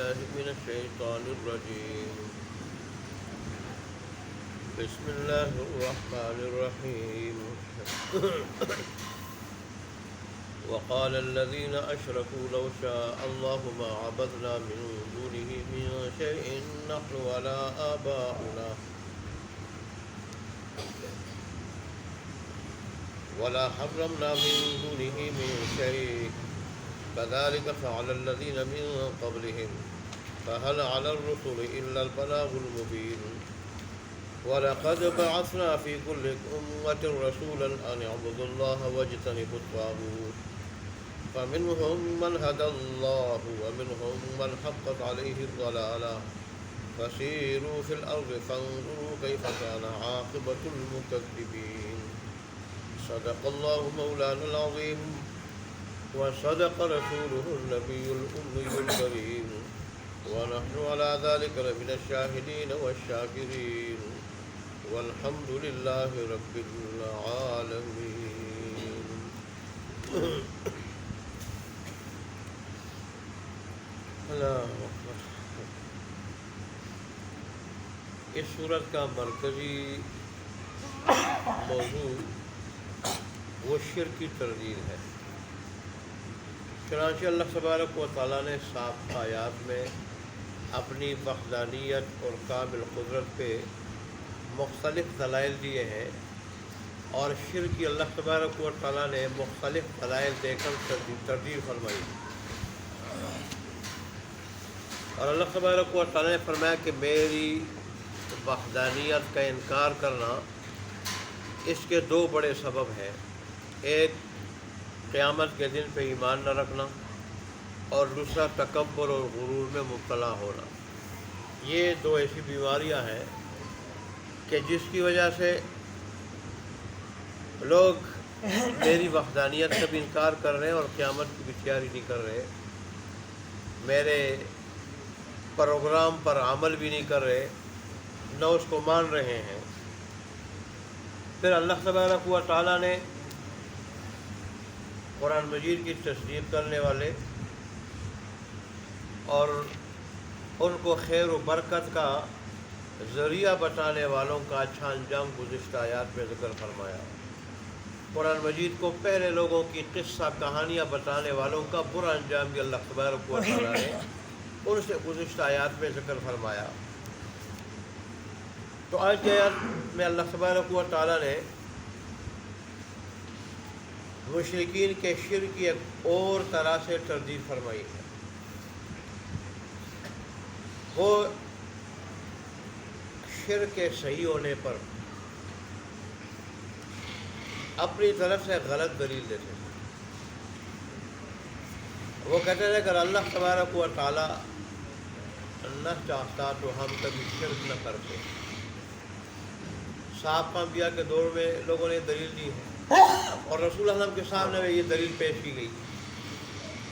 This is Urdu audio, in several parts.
بالله من الشيطان الرجيم. بسم الله الرحمن الرحيم. وقال الذين أشركوا لو شاء الله ما عبدنا من دونه من شيء نحن ولا آباؤنا ولا حرمنا من دونه من شيء كذلك فعل الذين من قبلهم فهل على الرسل إلا البلاغ المبين ولقد بعثنا في كل أمة رسولا أن اعبدوا الله واجتنبوا الطاغوت فمنهم من هدى الله ومنهم من حقت عليه الضلالة فسيروا في الأرض فانظروا كيف كان عاقبة المكذبين. صدق الله مولانا العظيم وصدق رسوله النبي الأمي الكريم ونحن على ذلك لمن الشاهدين والشاكرين والحمد لله رب العالمين. اللہ اکبر. اس سورت کا مرکزی موضوع وہ شرک کی تردید ہے. چنانچہ اللہ تبارک و تعالیٰ نے صاف آیات میں اپنی وحدانیت اور کامل قدرت پہ مختلف دلائل دیے ہیں اور شرک کی اللہ تبارک و تعالیٰ نے مختلف دلائل دے کر تردید فرمائی. اور اللہ تبارک و تعالیٰ نے فرمایا کہ میری وحدانیت کا انکار کرنا اس کے دو بڑے سبب ہیں. ایک قیامت کے دن پہ ایمان نہ رکھنا اور دوسرا تکبر اور غرور میں مبتلا ہونا. یہ دو ایسی بیماریاں ہیں کہ جس کی وجہ سے لوگ میری وحدانیت کا بھی انکار کر رہے ہیں اور قیامت کی بھی تیاری نہیں کر رہے, میرے پروگرام پر عمل بھی نہیں کر رہے, نہ اس کو مان رہے ہیں. پھر اللہ تبارک و تعالیٰ نے قرآن مجید کی تصدیق کرنے والے اور ان کو خیر و برکت کا ذریعہ بتانے والوں کا اچھا انجام گزشتہ آیات میں ذکر فرمایا. قرآن مجید کو پہلے لوگوں کی قصہ کہانیاں بتانے والوں کا برا انجام بھی اللہ تبارک و تعالیٰ نے ان سے گزشتہ آیات میں ذکر فرمایا. تو آج کی آیات میں اللہ تبارک و تعالیٰ نے مشرکین کے شرک کی ایک اور طرح سے تردید فرمائی ہے. وہ شرک کے صحیح ہونے پر اپنی طرف سے غلط دلیل دیتے ہیں. وہ کہتے ہیں اگر اللہ تبارک و تعالیٰ نہ چاہتا تو ہم کبھی شرک نہ کرتے. صحابہ انبیاء کے دور میں لوگوں نے دلیل دی ہے اور رسول اللہ کے سامنے میں یہ دلیل پیش کی گئی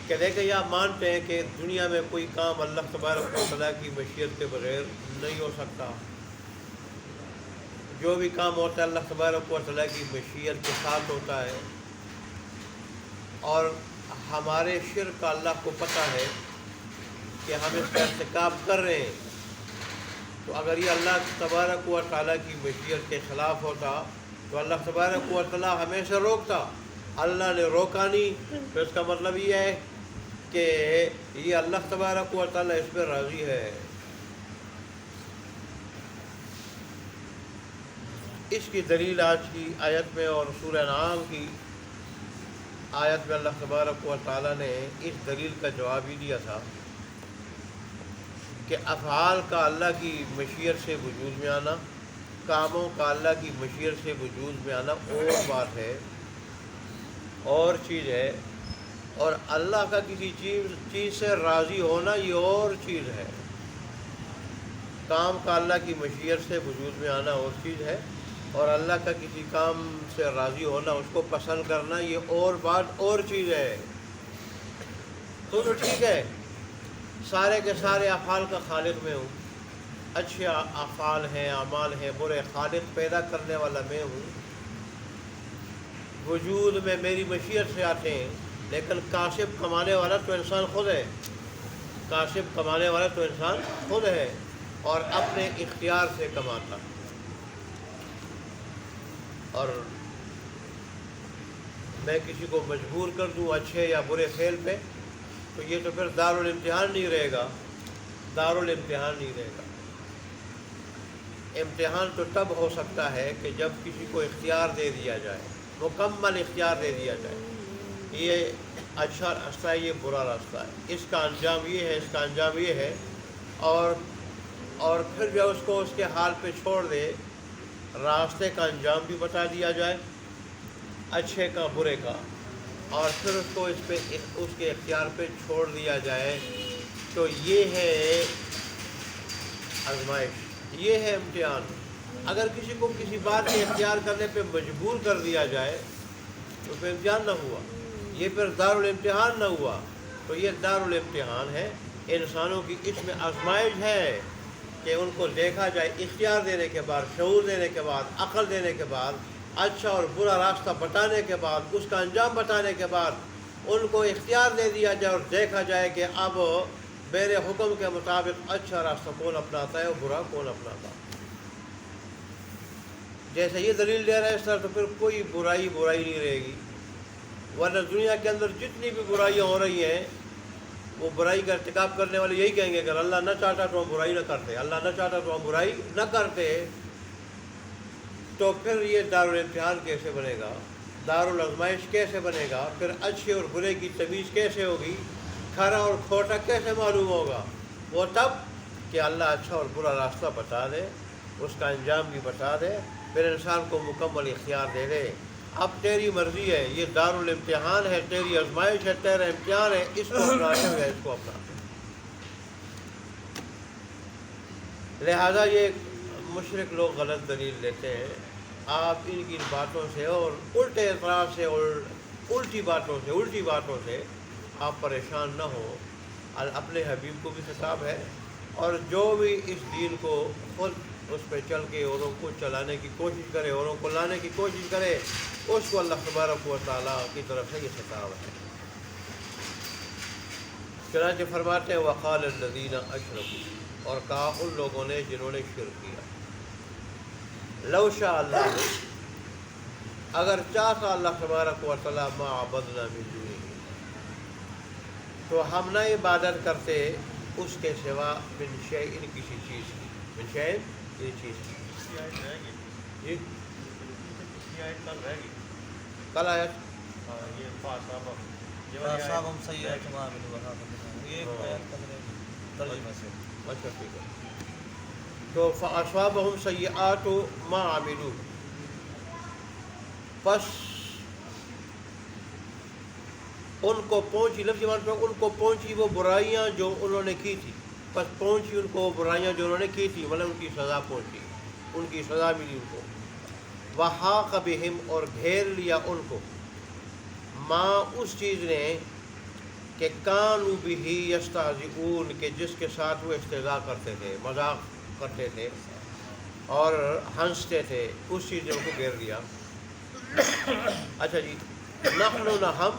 کہ دیکھیں یہ مانتے ہیں کہ دنیا میں کوئی کام اللہ تبارک و تعالیٰ کی مشیت کے بغیر نہیں ہو سکتا. جو بھی کام ہوتا ہے اللہ تبارک و تعالیٰ کی مشیت کے ساتھ ہوتا ہے اور ہمارے شرک کا اللہ کو پتہ ہے کہ ہم اس کا ارتکاب کر رہے ہیں. تو اگر یہ اللہ تبارک و تعالیٰ کی مشیت کے خلاف ہوتا تو اللہ تبارک و تعالیٰ ہمیشہ روکتا. اللہ نے روکا نہیں تو اس کا مطلب یہ ہے کہ یہ اللہ تبارک و تعالیٰ اس پہ راضی ہے. اس کی دلیل آج کی آیت میں اور سورہ انعام کی آیت میں اللہ تبارک و تعالیٰ نے اس دلیل کا جواب ہی دیا تھا کہ افعال کا اللہ کی مشیت سے وجود میں آنا, کاموں کا اللہ کی مشیت سے وجود میں آنا اور بات ہے, اور چیز ہے, اور اللہ کا کسی چیز سے راضی ہونا یہ اور چیز ہے. کام کا اللہ کی مشیت سے وجود میں آنا اور چیز ہے, اور اللہ کا کسی کام سے راضی ہونا, اس کو پسند کرنا یہ اور بات اور چیز ہے. تو ٹھیک ہے, سارے کے سارے افعال کا خالق میں ہوں, اچھے افعال ہیں, اعمال ہیں, برے, خالق پیدا کرنے والا میں ہوں, وجود میں میری مشیت سے آتے ہیں, لیکن کاسب کمانے والا تو انسان خود ہے. کاسب کمانے والا تو انسان خود ہے اور اپنے اختیار سے کماتا، اور میں کسی کو مجبور کر دوں اچھے یا برے فعل پہ تو یہ تو پھر دارالامتحان نہیں رہے گا، دارالامتحان نہیں رہے گا۔ امتحان تو تب ہو سکتا ہے کہ جب کسی کو اختیار دے دیا جائے، مکمل اختیار دے دیا جائے، یہ اچھا راستہ ہے، یہ برا راستہ ہے، اس کا انجام یہ ہے، اس کا انجام یہ ہے، اور پھر جو اس کو اس کے حال پہ چھوڑ دے، راستے کا انجام بھی بتا دیا جائے، اچھے کا برے کا، اور پھر اس کو اس کے اختیار پہ چھوڑ دیا جائے، تو یہ ہے آزمائش، یہ ہے امتحان۔ اگر کسی کو کسی بات کے اختیار کرنے پہ مجبور کر دیا جائے تو پھر امتحان نہ ہوا، یہ پھر دارالامتحان نہ ہوا، تو یہ دارالامتحان ہے۔ انسانوں کی اس میں آزمائش ہے کہ ان کو دیکھا جائے، اختیار دینے کے بعد، شعور دینے کے بعد، عقل دینے کے بعد، اچھا اور برا راستہ بتانے کے بعد، اس کا انجام بتانے کے بعد ان کو اختیار دے دیا جائے اور دیکھا جائے کہ اب میرے حکم کے مطابق اچھا راستہ کون اپناتا ہے اور برا کون اپناتا ہے۔ جیسے یہ دلیل دے رہا ہے اس طرح تو پھر کوئی برائی نہیں رہے گی، ورنہ دنیا کے اندر جتنی بھی برائیاں ہو رہی ہیں وہ برائی کا ارتکاب کرنے والے یہی کہیں گے کہ اللہ نہ چاہتا تو ہم برائی نہ کرتے، اللہ نہ چاہتا تو ہم برائی نہ کرتے، تو پھر یہ دارالامتحان کیسے بنے گا، دارالآزمائش کیسے بنے گا، پھر اچھے اور برے کی تمیز کیسے ہوگی، کھرا اور کھوٹا کیسے معلوم ہوگا؟ وہ تب کہ اللہ اچھا اور برا راستہ بتا دے، اس کا انجام بھی بتا دے، پھر انسان کو مکمل اختیار دے دے، اب تیری مرضی ہے، یہ دارالامتحان ہے، تیری آزمائش ہے، تیرا امتحان ہے، اس کو اپنا ہے، اس کو اپنا۔ لہذا یہ مشرک لوگ غلط دلیل دیتے ہیں، آپ ان کی باتوں سے اور الٹے اعتراض سے اور الٹی باتوں سے آپ پریشان نہ ہوں۔ اپنے حبیب کو بھی خطاب ہے، اور جو بھی اس دین کو خود اس پہ چل کے اوروں کو چلانے کی کوشش کرے، اوروں کو لانے کی کوشش کرے، اس کو اللہ تبارک و تعالیٰ کی طرف سے یہ خطاب ہے۔ چنانچہ فرماتے ہیں وقال الذین اشرکوا، اور کہا ان لوگوں نے جنہوں نے شرک کیا، لو شاء اللہ، اگر چاہتا اللہ تبارک و تعالیٰ ما عبدنا من دونہ، تو ہم نہ عبادت کرتے اس کے سوا من شیء کسی چیز کی، من شیء کسی چیز کی، جی کل آیت فَأَصَابَهُمْ سَيِّئَاتُ مَا عَمِلُوا وَحَاقَ بِهِم، یہ آیت کا ترجمہ سے اچھا ٹھیک ہے، تو فَأَصَابَهُمْ سَيِّئَاتُ مَا عَمِلُوا، پس ان کو پہنچی، لفظی معنی پہ ان کو پہنچی وہ برائیاں جو انہوں نے کی تھی، پس پہنچی ان کو برائیاں جو انہوں نے کی تھی، مطلب ان کی سزا پہنچی، ان کی سزا ملی ان کو، وحاق بہم، اور گھیر لیا ان کو، ماں اس چیز نے کہ کانوا بہ یستہزئون، کہ جس کے ساتھ وہ استہزاء کرتے تھے، مذاق کرتے تھے اور ہنستے تھے، اس چیز نے ان کو گھیر لیا۔ اچھا جی، نحن، نہ ہم،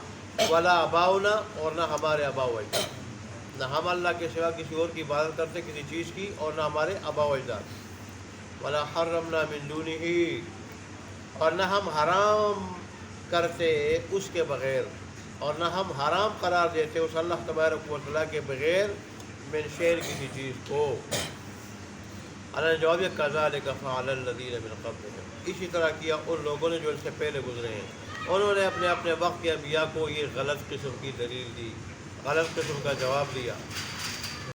ولا آباؤنا، اور نہ ہمارے آباء و اجداد، نہ ہم اللہ کے سوا کسی اور کی عبادت کرتے کسی چیز کی، اور نہ ہمارے آباء و اجداد، ولا حرمنا من دونہ، اور نہ ہم حرام کرتے اس کے بغیر، اور نہ ہم حرام قرار دیتے اس اللہ تبارک و تعالیٰ کے بغیر من شیء کسی چیز کو۔ اللہ نے جواب دیا کذالک فعل الذین من قبلہم، اسی طرح کیا ان لوگوں نے جو ان سے پہلے گزرے ہیں، انہوں نے اپنے وقت کے انبیاء کو یہ غلط قسم کی دلیل دی، غلط قسم کا جواب دیا،